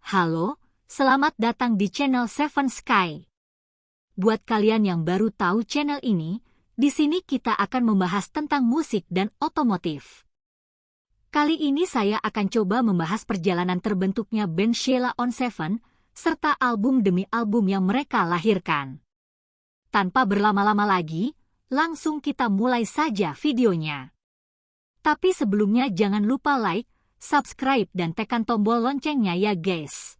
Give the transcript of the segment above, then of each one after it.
Halo, selamat datang di channel Seven Sky. Buat kalian yang baru tahu channel ini, di sini kita akan membahas tentang musik dan otomotif. Kali ini saya akan coba membahas perjalanan terbentuknya band Sheila on 7, serta album demi album yang mereka lahirkan. Tanpa berlama-lama lagi, langsung kita mulai saja videonya. Tapi sebelumnya jangan lupa like, subscribe dan tekan tombol loncengnya ya guys.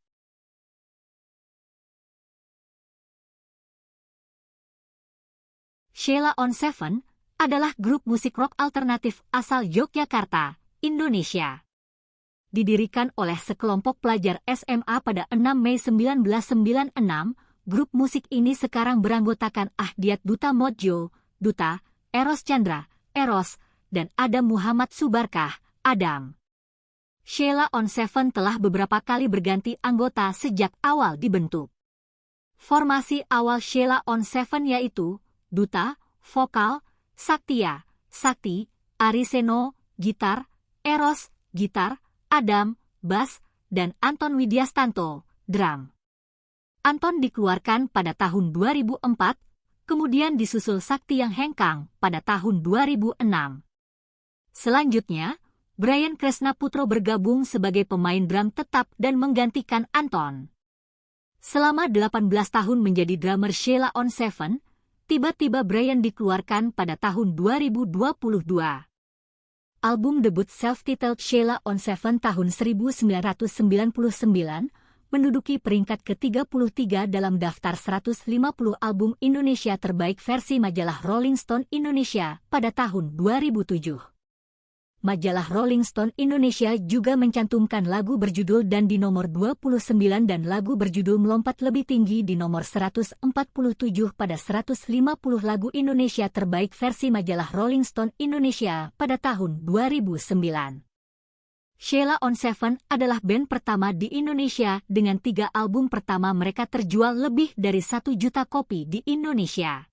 Sheila on 7 adalah grup musik rock alternatif asal Yogyakarta, Indonesia. Didirikan oleh sekelompok pelajar SMA pada 6 Mei 1996, grup musik ini sekarang beranggotakan Ahdiat Duta Modjo, Duta, Eros Chandra, Eros, dan Adam Muhammad Subarkah, Adam. Sheila on 7 telah beberapa kali berganti anggota sejak awal dibentuk. Formasi awal Sheila on 7 yaitu Duta, vokal, Saktia, Sakti, Ariseno, gitar, Eros, gitar, Adam, bass, dan Anton Widyastanto, drum. Anton dikeluarkan pada tahun 2004, kemudian disusul Sakti yang hengkang pada tahun 2006. Selanjutnya, Brian Kresna Putro bergabung sebagai pemain drum tetap dan menggantikan Anton. Selama 18 tahun menjadi drummer Sheila on 7, tiba-tiba Brian dikeluarkan pada tahun 2022. Album debut self-titled Sheila on 7 tahun 1999 menduduki peringkat ke-33 dalam daftar 150 album Indonesia terbaik versi majalah Rolling Stone Indonesia pada tahun 2007. Majalah Rolling Stone Indonesia juga mencantumkan lagu berjudul Dan di nomor 29 dan lagu berjudul Melompat Lebih Tinggi di nomor 147 pada 150 lagu Indonesia terbaik versi majalah Rolling Stone Indonesia pada tahun 2009. Sheila on 7 adalah band pertama di Indonesia dengan 3 album pertama mereka terjual lebih dari 1 juta kopi di Indonesia.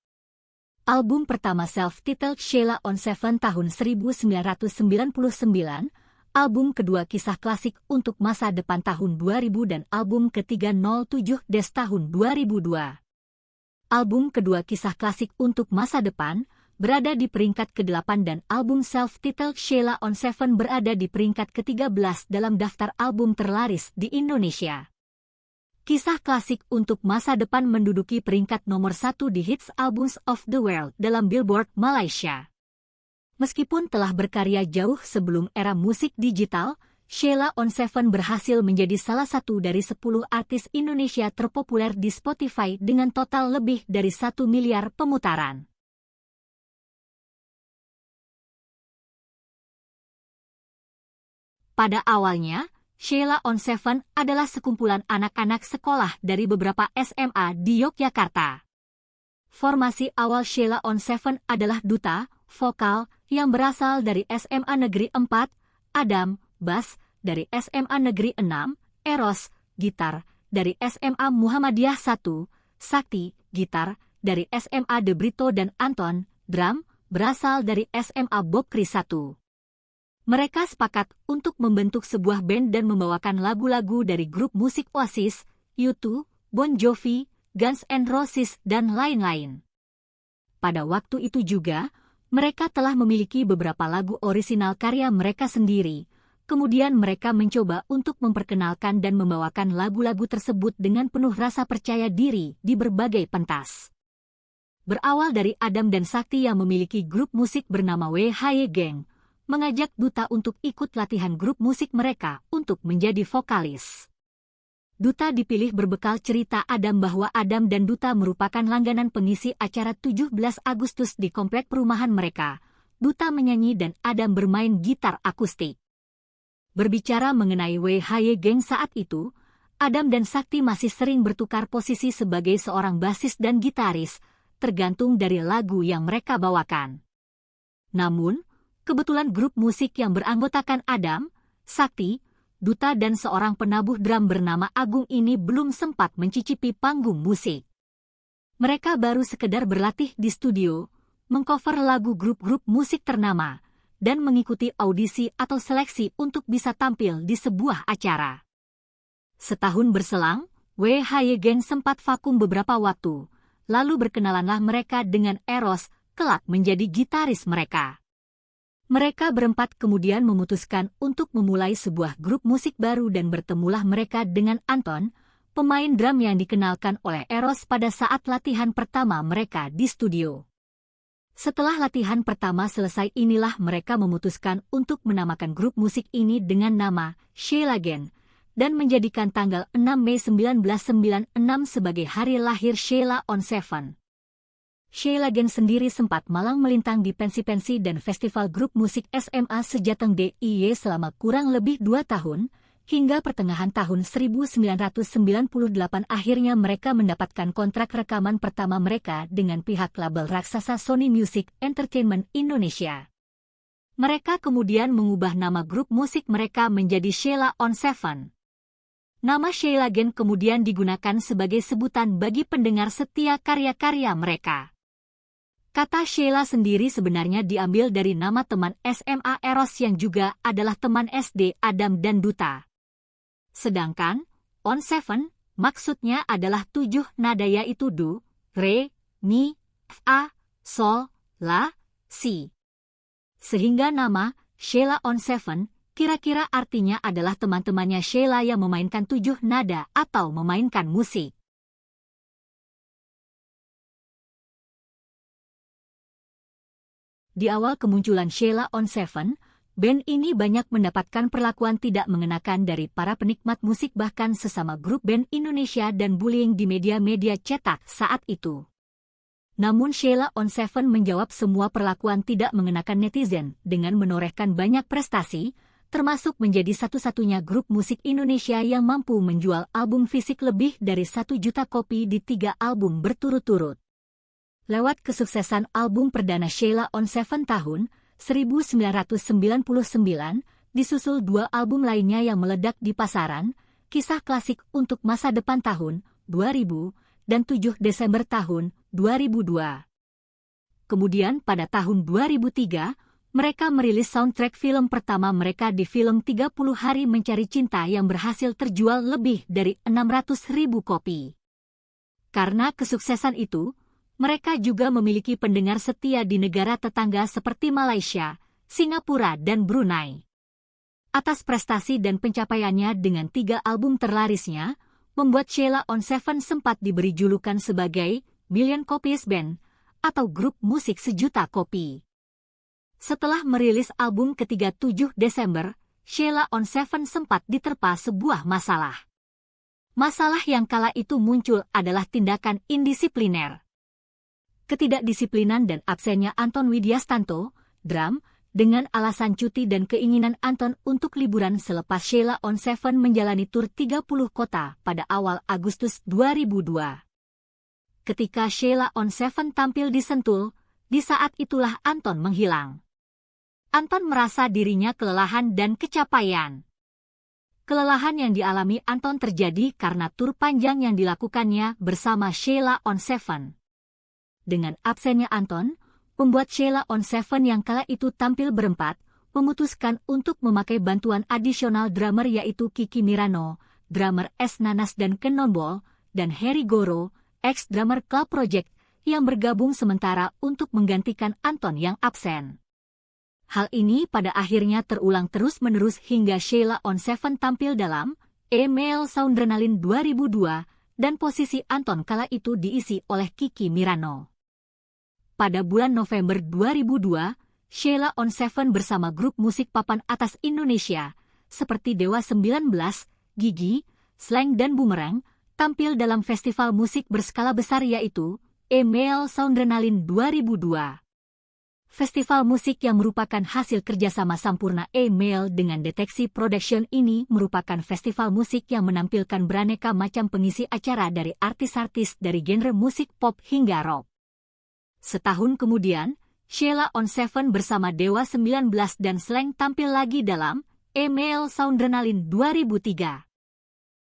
Album pertama self-titled Sheila on 7 tahun 1999, album kedua Kisah Klasik untuk Masa Depan tahun 2000 dan album ketiga 07 Des tahun 2002. Album kedua Kisah Klasik untuk Masa Depan berada di peringkat ke-8 dan album self-titled Sheila on 7 berada di peringkat ke-13 dalam daftar album terlaris di Indonesia. Kisah Klasik untuk Masa Depan menduduki peringkat nomor 1 di Hits Albums of the World dalam Billboard Malaysia. Meskipun telah berkarya jauh sebelum era musik digital, Sheila on 7 berhasil menjadi salah satu dari 10 artis Indonesia terpopuler di Spotify dengan total lebih dari 1 miliar pemutaran. Pada awalnya, Sheila on 7 adalah sekumpulan anak-anak sekolah dari beberapa SMA di Yogyakarta. Formasi awal Sheila on 7 adalah Duta, vokal, yang berasal dari SMA Negeri 4, Adam, bass, dari SMA Negeri 6, Eros, gitar, dari SMA Muhammadiyah 1, Sakti, gitar, dari SMA De Brito dan Anton, drum, berasal dari SMA Bob Kris 1. Mereka sepakat untuk membentuk sebuah band dan membawakan lagu-lagu dari grup musik Oasis, U2, Bon Jovi, Guns N' Roses, dan lain-lain. Pada waktu itu juga, mereka telah memiliki beberapa lagu orisinal karya mereka sendiri. Kemudian mereka mencoba untuk memperkenalkan dan membawakan lagu-lagu tersebut dengan penuh rasa percaya diri di berbagai pentas. Berawal dari Adam dan Sakti yang memiliki grup musik bernama WHY Gang, mengajak Duta untuk ikut latihan grup musik mereka untuk menjadi vokalis. Duta dipilih berbekal cerita Adam bahwa Adam dan Duta merupakan langganan pengisi acara 17 Agustus di komplek perumahan mereka. Duta menyanyi dan Adam bermain gitar akustik. Berbicara mengenai WHY Gang saat itu, Adam dan Sakti masih sering bertukar posisi sebagai seorang basis dan gitaris, tergantung dari lagu yang mereka bawakan. Namun, kebetulan grup musik yang beranggotakan Adam, Sakti, Duta dan seorang penabuh drum bernama Agung ini belum sempat mencicipi panggung musik. Mereka baru sekedar berlatih di studio, mengcover lagu grup-grup musik ternama, dan mengikuti audisi atau seleksi untuk bisa tampil di sebuah acara. Setahun berselang, WHY Gang sempat vakum beberapa waktu, lalu berkenalanlah mereka dengan Eros, kelak menjadi gitaris mereka. Mereka berempat kemudian memutuskan untuk memulai sebuah grup musik baru dan bertemulah mereka dengan Anton, pemain drum yang dikenalkan oleh Eros pada saat latihan pertama mereka di studio. Setelah latihan pertama selesai inilah mereka memutuskan untuk menamakan grup musik ini dengan nama Sheila Gang dan menjadikan tanggal 6 Mei 1996 sebagai hari lahir Sheila on Seven. Sheila Gang sendiri sempat malang melintang di pensi-pensi dan festival grup musik SMA sejateng DIY selama kurang lebih 2 tahun, hingga pertengahan tahun 1998 akhirnya mereka mendapatkan kontrak rekaman pertama mereka dengan pihak label raksasa Sony Music Entertainment Indonesia. Mereka kemudian mengubah nama grup musik mereka menjadi Sheila on Seven. Nama Sheila Gang kemudian digunakan sebagai sebutan bagi pendengar setia karya-karya mereka. Kata Sheila sendiri sebenarnya diambil dari nama teman SMA Eros yang juga adalah teman SD Adam dan Duta. Sedangkan, on seven, maksudnya adalah 7 nada yaitu do, re, mi, fa, sol, la, si. Sehingga nama Sheila on seven kira-kira artinya adalah teman-temannya Sheila yang memainkan 7 nada atau memainkan musik. Di awal kemunculan Sheila on Seven, band ini banyak mendapatkan perlakuan tidak mengenakan dari para penikmat musik bahkan sesama grup band Indonesia dan bullying di media-media cetak saat itu. Namun Sheila on Seven menjawab semua perlakuan tidak mengenakan netizen dengan menorehkan banyak prestasi, termasuk menjadi satu-satunya grup musik Indonesia yang mampu menjual album fisik lebih dari 1 juta kopi di 3 album berturut-turut. Lewat kesuksesan album perdana Sheila on Seven tahun 1999, disusul 2 album lainnya yang meledak di pasaran, Kisah Klasik untuk Masa Depan tahun 2000, dan 7 Desember tahun 2002. Kemudian pada tahun 2003, mereka merilis soundtrack film pertama mereka di film 30 Hari Mencari Cinta yang berhasil terjual lebih dari 600.000 kopi. Karena kesuksesan itu, mereka juga memiliki pendengar setia di negara tetangga seperti Malaysia, Singapura, dan Brunei. Atas prestasi dan pencapaiannya dengan 3 album terlarisnya, membuat Sheila on Seven sempat diberi julukan sebagai Million Copies Band atau grup musik sejuta kopi. Setelah merilis album ketiga 7 Desember, Sheila on Seven sempat diterpa sebuah masalah. Masalah yang kala itu muncul adalah tindakan indisipliner. Ketidakdisiplinan dan absennya Anton Widyastanto, drum, dengan alasan cuti dan keinginan Anton untuk liburan selepas Sheila on Seven menjalani tur 30 kota pada awal Agustus 2002. Ketika Sheila on Seven tampil di Sentul, di saat itulah Anton menghilang. Anton merasa dirinya kelelahan dan kecapaian. Kelelahan yang dialami Anton terjadi karena tur panjang yang dilakukannya bersama Sheila on Seven. Dengan absennya Anton, membuat Sheila on Seven yang kala itu tampil berempat, memutuskan untuk memakai bantuan adisional drummer yaitu Kiki Mirano, drummer S Nanas dan Ken Nombol, dan Harry Goro, ex-drummer Club Project, yang bergabung sementara untuk menggantikan Anton yang absen. Hal ini pada akhirnya terulang terus-menerus hingga Sheila on Seven tampil dalam Email Soundrenalin 2002, dan posisi Anton kala itu diisi oleh Kiki Mirano. Pada bulan November 2002, Sheila on Seven bersama grup musik papan atas Indonesia, seperti Dewa 19, Gigi, Slang dan Boomerang, tampil dalam festival musik berskala besar yaitu Email Soundrenalin 2002. Festival musik yang merupakan hasil kerjasama Sampurna Email dengan Deteksi Production ini merupakan festival musik yang menampilkan beraneka macam pengisi acara dari artis-artis dari genre musik pop hingga rock. Setahun kemudian, Sheila on Seven bersama Dewa 19 dan Slang tampil lagi dalam Email Soundrenalin 2003.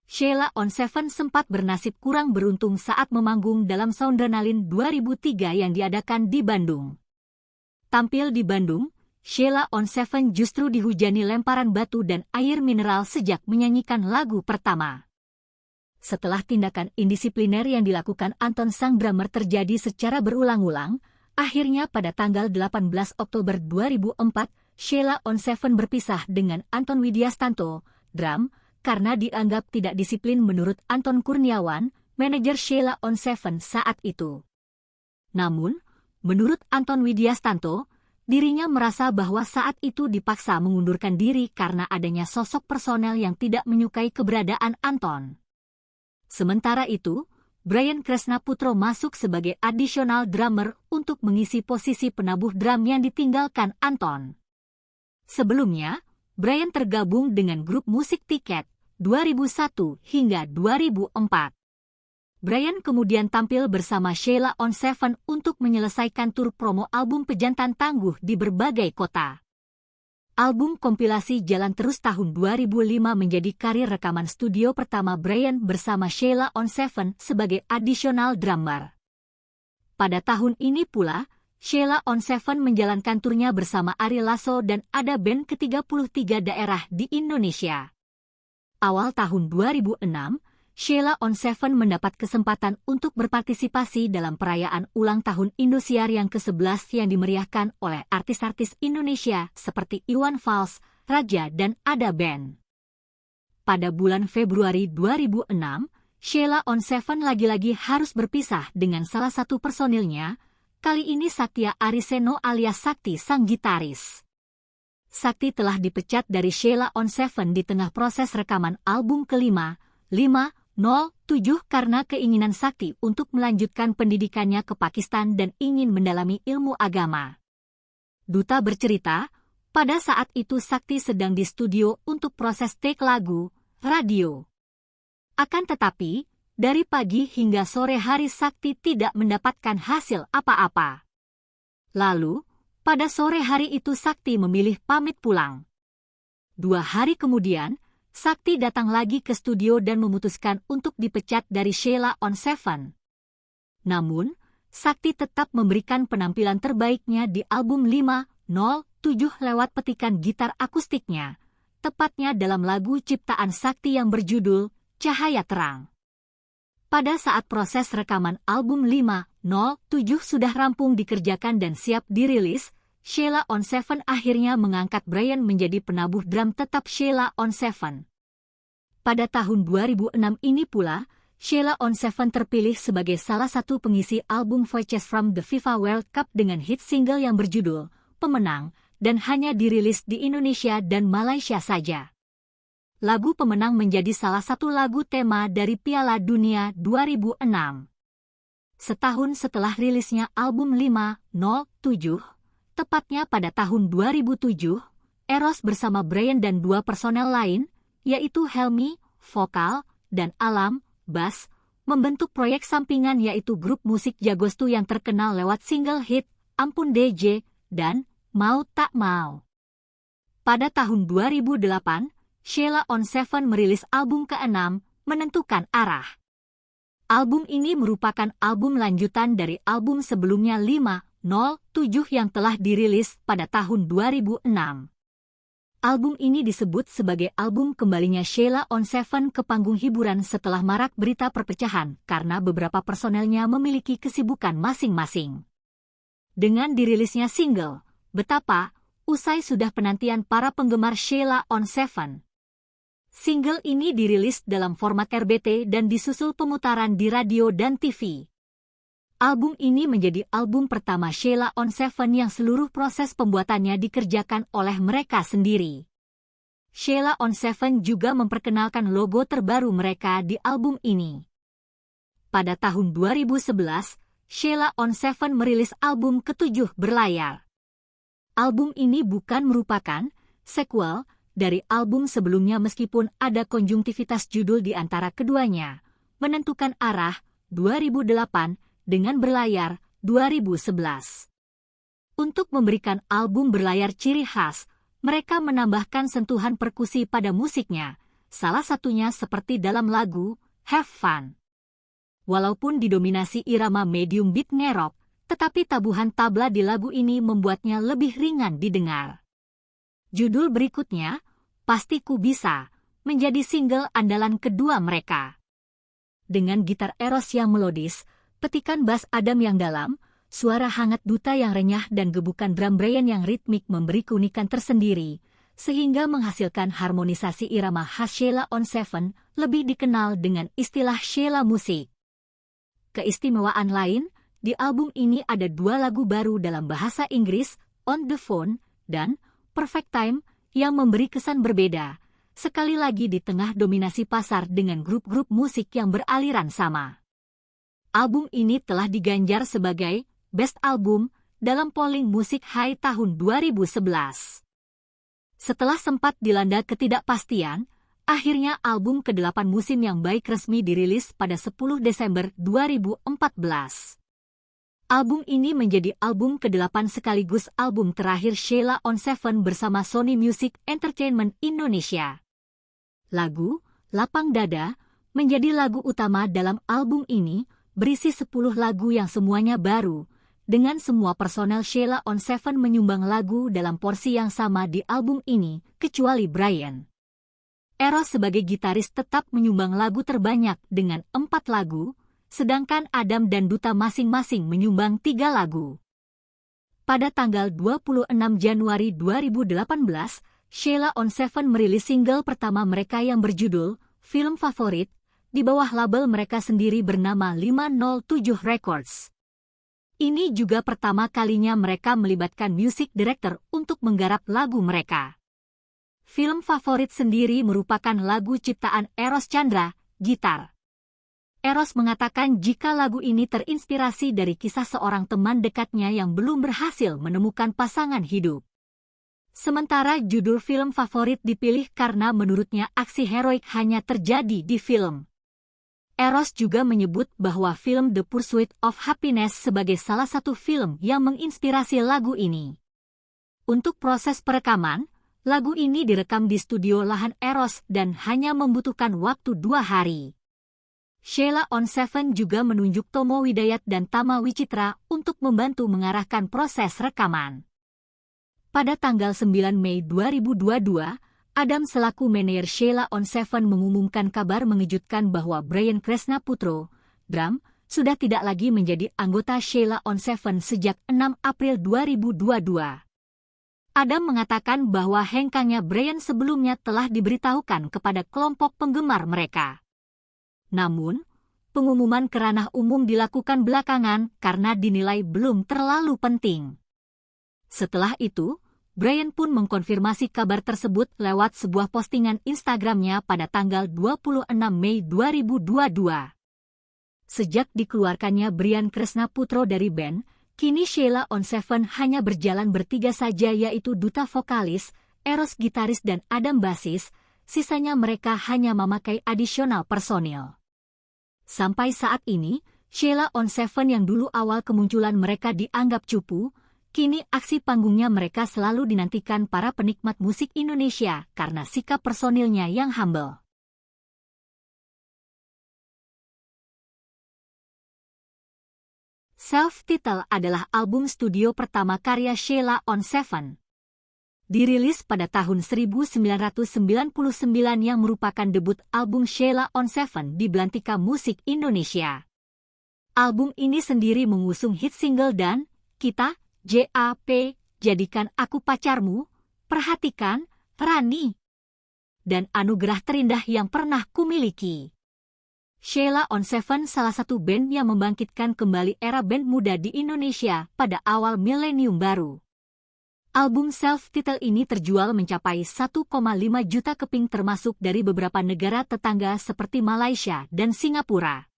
Sheila on Seven sempat bernasib kurang beruntung saat memanggung dalam Soundrenalin 2003 yang diadakan di Bandung. Tampil di Bandung, Sheila on Seven justru dihujani lemparan batu dan air mineral sejak menyanyikan lagu pertama. Setelah tindakan indisipliner yang dilakukan Anton sang drummer terjadi secara berulang-ulang, akhirnya pada tanggal 18 Oktober 2004, Sheila on Seven berpisah dengan Anton Widiastanto, drum, karena dianggap tidak disiplin menurut Anton Kurniawan, manajer Sheila on Seven saat itu. Namun, menurut Anton Widiastanto, dirinya merasa bahwa saat itu dipaksa mengundurkan diri karena adanya sosok personel yang tidak menyukai keberadaan Anton. Sementara itu, Brian Kresnaputro masuk sebagai additional drummer untuk mengisi posisi penabuh drum yang ditinggalkan Anton. Sebelumnya, Brian tergabung dengan grup musik Tiket 2001 hingga 2004. Brian kemudian tampil bersama Sheila on Seven untuk menyelesaikan tur promo album Pejantan Tangguh di berbagai kota. Album kompilasi Jalan Terus tahun 2005 menjadi karir rekaman studio pertama Brian bersama Sheila on Seven sebagai additional drummer. Pada tahun ini pula, Sheila on Seven menjalankan turnya bersama Ari Lasso dan ada band ke-33 daerah di Indonesia. Awal tahun 2006, Sheila on Seven mendapat kesempatan untuk berpartisipasi dalam perayaan ulang tahun Indosiar yang ke-11 yang dimeriahkan oleh artis-artis Indonesia seperti Iwan Fals, Raja dan Ada Band. Pada bulan Februari 2006, Sheila on Seven lagi-lagi harus berpisah dengan salah satu personilnya, kali ini Satya Ariseno alias Sakti sang gitaris. Sakti telah dipecat dari Sheila on Seven di tengah proses rekaman album kelima, 507 karena keinginan Sakti untuk melanjutkan pendidikannya ke Pakistan dan ingin mendalami ilmu agama. Duta bercerita, pada saat itu Sakti sedang di studio untuk proses take lagu, Radio. Akan tetapi, dari pagi hingga sore hari Sakti tidak mendapatkan hasil apa-apa. Lalu, pada sore hari itu Sakti memilih pamit pulang. 2 hari kemudian, Sakti datang lagi ke studio dan memutuskan untuk dipecat dari Sheila on Seven. Namun, Sakti tetap memberikan penampilan terbaiknya di album 507 lewat petikan gitar akustiknya, tepatnya dalam lagu ciptaan Sakti yang berjudul Cahaya Terang. Pada saat proses rekaman album 507 sudah rampung dikerjakan dan siap dirilis, Sheila on Seven akhirnya mengangkat Brian menjadi penabuh drum tetap Sheila on Seven. Pada tahun 2006 ini pula, Sheila on Seven terpilih sebagai salah satu pengisi album Voices from the FIFA World Cup dengan hit single yang berjudul Pemenang dan hanya dirilis di Indonesia dan Malaysia saja. Lagu Pemenang menjadi salah satu lagu tema dari Piala Dunia 2006. Setahun setelah rilisnya album 507, tepatnya pada tahun 2007, Eros bersama Brian dan 2 personel lain, yaitu Helmi, vokal, dan Alam, bass, membentuk proyek sampingan yaitu grup musik Jagostu yang terkenal lewat single hit, Ampun DJ, dan Mau Tak Mau. Pada tahun 2008, Sheila on Seven merilis album ke-6, Menentukan Arah. Album ini merupakan album lanjutan dari album sebelumnya 507 yang telah dirilis pada tahun 2006. Album ini disebut sebagai album kembalinya Sheila on Seven ke panggung hiburan setelah marak berita perpecahan karena beberapa personelnya memiliki kesibukan masing-masing. Dengan dirilisnya single, Betapa, usai sudah penantian para penggemar Sheila on Seven. Single ini dirilis dalam format RBT dan disusul pemutaran di radio dan TV. Album ini menjadi album pertama Sheila on Seven yang seluruh proses pembuatannya dikerjakan oleh mereka sendiri. Sheila on Seven juga memperkenalkan logo terbaru mereka di album ini. Pada tahun 2011, Sheila on Seven merilis album ke-7 Berlayar. Album ini bukan merupakan sequel dari album sebelumnya meskipun ada konjungtivitas judul di antara keduanya, Menentukan Arah 2008 dengan Berlayar 2011. Untuk memberikan album Berlayar ciri khas, mereka menambahkan sentuhan perkusi pada musiknya, salah satunya seperti dalam lagu Have Fun. Walaupun didominasi irama medium beat ngerok, tetapi tabuhan tabla di lagu ini membuatnya lebih ringan didengar. Judul berikutnya, Pasti Ku Bisa, menjadi single andalan kedua mereka. dengan gitar Eros yang melodis, petikan bass Adam yang dalam, suara hangat Duta yang renyah dan gebukan drum Brian yang ritmik memberi keunikan tersendiri, sehingga menghasilkan harmonisasi irama khas Sheila on 7, lebih dikenal dengan istilah Sheila Musik. Keistimewaan lain, di album ini ada 2 lagu baru dalam bahasa Inggris, On the Phone, dan Perfect Time, yang memberi kesan berbeda, sekali lagi di tengah dominasi pasar dengan grup-grup musik yang beraliran sama. Album ini telah diganjar sebagai Best Album dalam polling musik High tahun 2011. Setelah sempat dilanda ketidakpastian, akhirnya album ke-8 musim yang baik resmi dirilis pada 10 Desember 2014. Album ini menjadi album ke-8 sekaligus album terakhir Sheila on 7 bersama Sony Music Entertainment Indonesia. Lagu Lapang Dada menjadi lagu utama dalam album ini, berisi 10 lagu yang semuanya baru, dengan semua personel Sheila on 7 menyumbang lagu dalam porsi yang sama di album ini, kecuali Brian. Eros sebagai gitaris tetap menyumbang lagu terbanyak dengan 4 lagu, sedangkan Adam dan Duta masing-masing menyumbang 3 lagu. Pada tanggal 26 Januari 2018, Sheila on 7 merilis single pertama mereka yang berjudul Film Favorit, di bawah label mereka sendiri bernama 507 Records. Ini juga pertama kalinya mereka melibatkan music director untuk menggarap lagu mereka. Film Favorit sendiri merupakan lagu ciptaan Eros Chandra, gitar. Eros mengatakan jika lagu ini terinspirasi dari kisah seorang teman dekatnya yang belum berhasil menemukan pasangan hidup. Sementara judul Film Favorit dipilih karena menurutnya aksi heroik hanya terjadi di film. Eros juga menyebut bahwa film The Pursuit of Happiness sebagai salah satu film yang menginspirasi lagu ini. Untuk proses perekaman, lagu ini direkam di studio lahan Eros dan hanya membutuhkan waktu 2 hari. Sheila on 7 juga menunjuk Tomo Widayat dan Tama Wicitra untuk membantu mengarahkan proses rekaman. Pada tanggal 9 Mei 2022, Adam selaku manajer Sheila on 7 mengumumkan kabar mengejutkan bahwa Brian Kresnaputro, drum, sudah tidak lagi menjadi anggota Sheila on 7 sejak 6 April 2022. Adam mengatakan bahwa hengkangnya Brian sebelumnya telah diberitahukan kepada kelompok penggemar mereka. Namun, pengumuman ke ranah umum dilakukan belakangan karena dinilai belum terlalu penting. Setelah itu, Brian pun mengkonfirmasi kabar tersebut lewat sebuah postingan Instagramnya pada tanggal 26 Mei 2022. Sejak dikeluarkannya Brian Kresnaputro dari band, kini Sheila on 7 hanya berjalan bertiga saja, yaitu Duta vokalis, Eros gitaris dan Adam bassis, sisanya mereka hanya memakai adisional personil. Sampai saat ini, Sheila on 7 yang dulu awal kemunculan mereka dianggap cupu, kini aksi panggungnya mereka selalu dinantikan para penikmat musik Indonesia karena sikap personilnya yang humble. Self-Title adalah album studio pertama karya Sheila on 7. Dirilis pada tahun 1999 yang merupakan debut album Sheila on 7 di Belantika Musik Indonesia. Album ini sendiri mengusung hit single dan Kita, JAP, Jadikan Aku Pacarmu, Perhatikan, Rani, dan Anugerah Terindah Yang Pernah Kumiliki. Sheila on 7 salah satu band yang membangkitkan kembali era band muda di Indonesia pada awal milenium baru. Album self-title ini terjual mencapai 1,5 juta keping termasuk dari beberapa negara tetangga seperti Malaysia dan Singapura.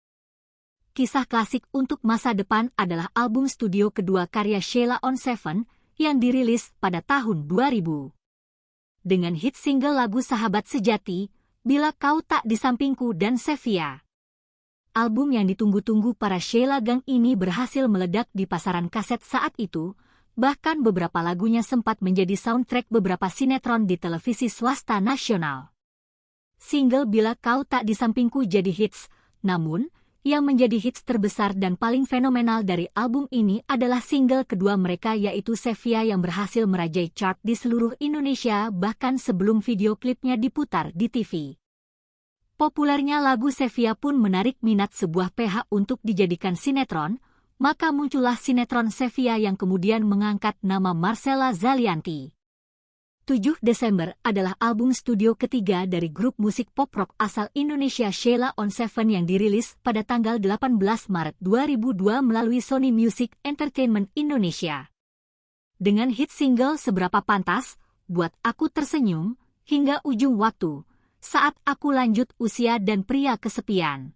Kisah Klasik untuk Masa Depan adalah album studio kedua karya Sheila on 7 yang dirilis pada tahun 2000. Dengan hit single lagu Sahabat Sejati, Bila Kau Tak di Sampingku dan Sevia. Album yang ditunggu-tunggu para Sheila Gang ini berhasil meledak di pasaran kaset saat itu, bahkan beberapa lagunya sempat menjadi soundtrack beberapa sinetron di televisi swasta nasional. Single Bila Kau Tak di Sampingku jadi hits, namun, yang menjadi hits terbesar dan paling fenomenal dari album ini adalah single kedua mereka yaitu Sevia yang berhasil merajai chart di seluruh Indonesia bahkan sebelum video klipnya diputar di TV. Populernya lagu Sevia pun menarik minat sebuah pihak untuk dijadikan sinetron, maka muncullah sinetron Sevia yang kemudian mengangkat nama Marcella Zalianty. 7 Desember adalah album studio ketiga dari grup musik pop-rock asal Indonesia Sheila on 7 yang dirilis pada tanggal 18 Maret 2002 melalui Sony Music Entertainment Indonesia. Dengan hit single Seberapa Pantas, Buat Aku Tersenyum, hingga Ujung Waktu, Saat Aku Lanjut Usia dan Pria Kesepian.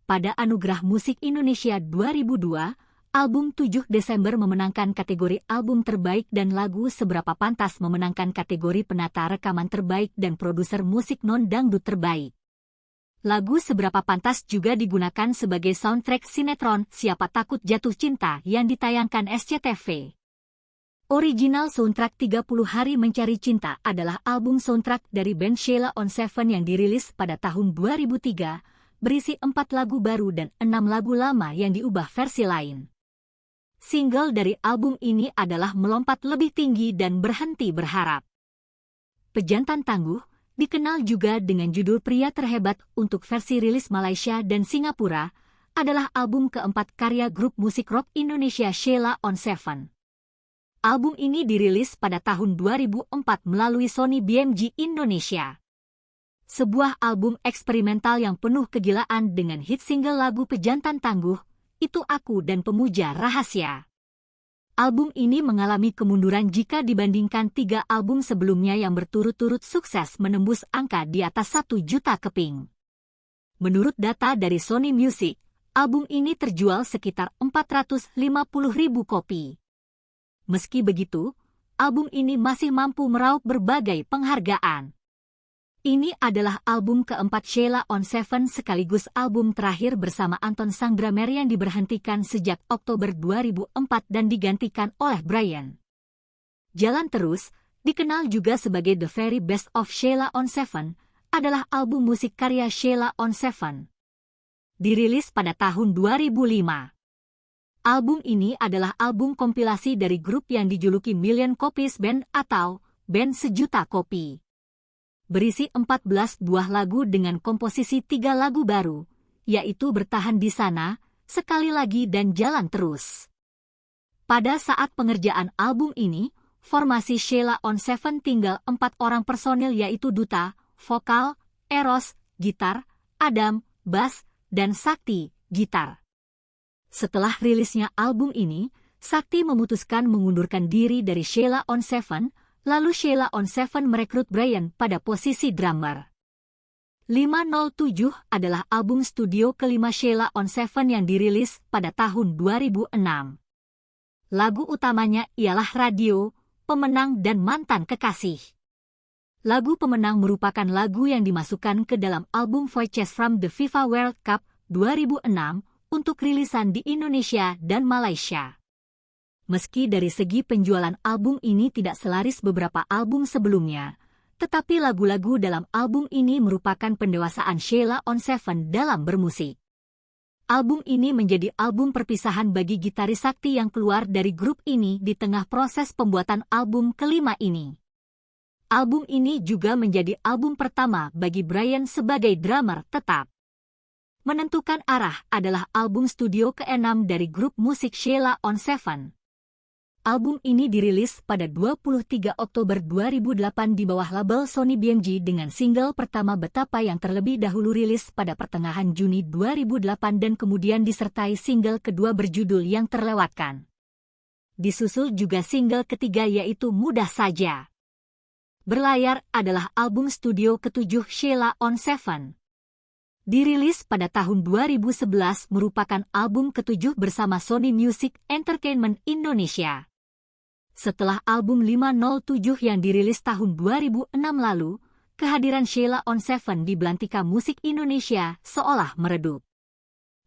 Pada Anugerah Musik Indonesia 2002, album 7 Desember memenangkan kategori album terbaik dan lagu Seberapa Pantas memenangkan kategori penata rekaman terbaik dan produser musik non-dangdut terbaik. Lagu Seberapa Pantas juga digunakan sebagai soundtrack sinetron Siapa Takut Jatuh Cinta yang ditayangkan SCTV. Original soundtrack 30 Hari Mencari Cinta adalah album soundtrack dari band Sheila on 7 yang dirilis pada tahun 2003, berisi 4 lagu baru dan 6 lagu lama yang diubah versi lain. Single dari album ini adalah Melompat Lebih Tinggi dan Berhenti Berharap. Pejantan Tangguh, dikenal juga dengan judul Pria Terhebat untuk versi rilis Malaysia dan Singapura, adalah album keempat karya grup musik rock Indonesia Sheila on 7. Album ini dirilis pada tahun 2004 melalui Sony BMG Indonesia. Sebuah album eksperimental yang penuh kegilaan dengan hit single lagu Pejantan Tangguh, Itu Aku dan Pemuja Rahasia. Album ini mengalami kemunduran jika dibandingkan 3 album sebelumnya yang berturut-turut sukses menembus angka di atas 1 juta keping. Menurut data dari Sony Music, album ini terjual sekitar 450.000 kopi. Meski begitu, album ini masih mampu meraup berbagai penghargaan. Ini adalah album keempat Sheila on 7 sekaligus album terakhir bersama Anton Sangdramer yang diberhentikan sejak Oktober 2004 dan digantikan oleh Brian. Jalan Terus, dikenal juga sebagai The Very Best of Sheila on 7, adalah album musik karya Sheila on 7. Dirilis pada tahun 2005. Album ini adalah album kompilasi dari grup yang dijuluki Million Copies Band atau Band Sejuta Kopi. Berisi 14 buah lagu dengan komposisi 3 lagu baru, yaitu Bertahan di Sana, Sekali Lagi dan Jalan Terus. Pada saat pengerjaan album ini, formasi Sheila on 7 tinggal 4 orang personil yaitu Duta, vokal, Eros, gitar, Adam, bass, dan Sakti, gitar. Setelah rilisnya album ini, Sakti memutuskan mengundurkan diri dari Sheila on 7, lalu Sheila on 7 merekrut Brian pada posisi drummer. 507 adalah album studio kelima Sheila on 7 yang dirilis pada tahun 2006. Lagu utamanya ialah Radio, Pemenang dan Mantan Kekasih. Lagu Pemenang merupakan lagu yang dimasukkan ke dalam album Voices from the FIFA World Cup 2006 untuk rilisan di Indonesia dan Malaysia. Meski dari segi penjualan album ini tidak selaris beberapa album sebelumnya, tetapi lagu-lagu dalam album ini merupakan pendewasaan Sheila on 7 dalam bermusik. Album ini menjadi album perpisahan bagi gitaris Sakti yang keluar dari grup ini di tengah proses pembuatan album kelima ini. Album ini juga menjadi album pertama bagi Brian sebagai drummer tetap. Menentukan Arah adalah album studio ke-6 dari grup musik Sheila on 7. Album ini dirilis pada 23 Oktober 2008 di bawah label Sony BMG dengan single pertama Betapa yang terlebih dahulu rilis pada pertengahan Juni 2008 dan kemudian disertai single kedua berjudul Yang Terlewatkan. Disusul juga single ketiga yaitu Mudah Saja. Berlayar adalah album studio ke-7 Sheila on 7. Dirilis pada tahun 2011 merupakan album ke-7 bersama Sony Music Entertainment Indonesia. Setelah album 507 yang dirilis tahun 2006 lalu, kehadiran Sheila on 7 di belantika musik Indonesia seolah meredup.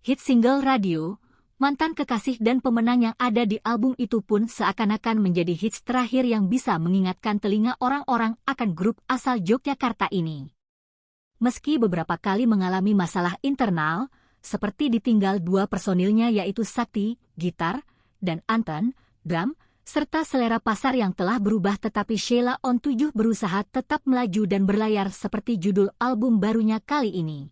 Hit single Radio, Mantan Kekasih dan Pemenang yang ada di album itu pun seakan-akan menjadi hits terakhir yang bisa mengingatkan telinga orang-orang akan grup asal Yogyakarta ini. Meski beberapa kali mengalami masalah internal, seperti ditinggal 2 personilnya yaitu Sakti, gitar, dan Anton, drum, serta selera pasar yang telah berubah, tetapi Sheila on 7 berusaha tetap melaju dan berlayar seperti judul album barunya kali ini.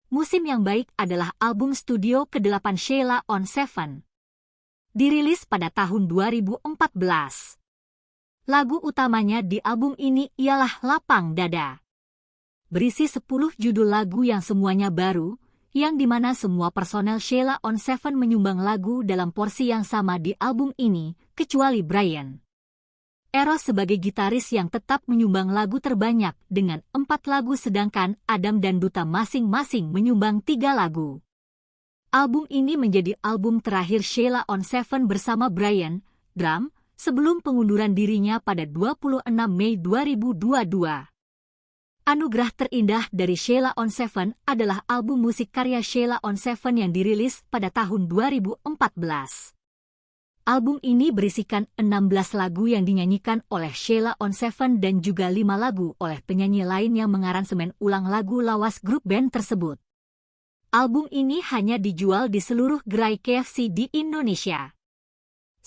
Musim yang Baik adalah album studio ke-8 Sheila on 7. Dirilis pada tahun 2014. Lagu utamanya di album ini ialah Lapang Dada. Berisi 10 judul lagu yang semuanya baru, yang dimana semua personel Sheila on 7 menyumbang lagu dalam porsi yang sama di album ini, kecuali Brian. Eros sebagai gitaris yang tetap menyumbang lagu terbanyak dengan 4 lagu, sedangkan Adam dan Duta masing-masing menyumbang 3 lagu. Album ini menjadi album terakhir Sheila on 7 bersama Brian, drum, sebelum pengunduran dirinya pada 26 Mei 2022. Anugerah terindah dari Sheila on 7 adalah album musik karya Sheila on 7 yang dirilis pada tahun 2014. Album ini berisikan 16 lagu yang dinyanyikan oleh Sheila on 7 dan juga 5 lagu oleh penyanyi lain yang mengaransemen ulang lagu lawas grup band tersebut. Album ini hanya dijual di seluruh gerai KFC di Indonesia.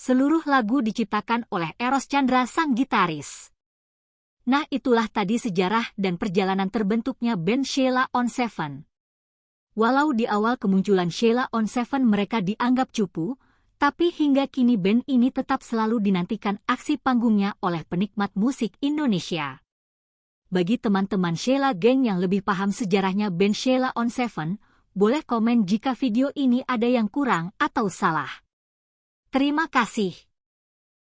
Seluruh lagu diciptakan oleh Eros Chandra sang gitaris. Nah, itulah tadi sejarah dan perjalanan terbentuknya band Sheila on 7. Walau di awal kemunculan Sheila on 7 mereka dianggap cupu, tapi hingga kini band ini tetap selalu dinantikan aksi panggungnya oleh penikmat musik Indonesia. Bagi teman-teman Sheila Gang yang lebih paham sejarahnya band Sheila on 7, boleh komen jika video ini ada yang kurang atau salah. Terima kasih.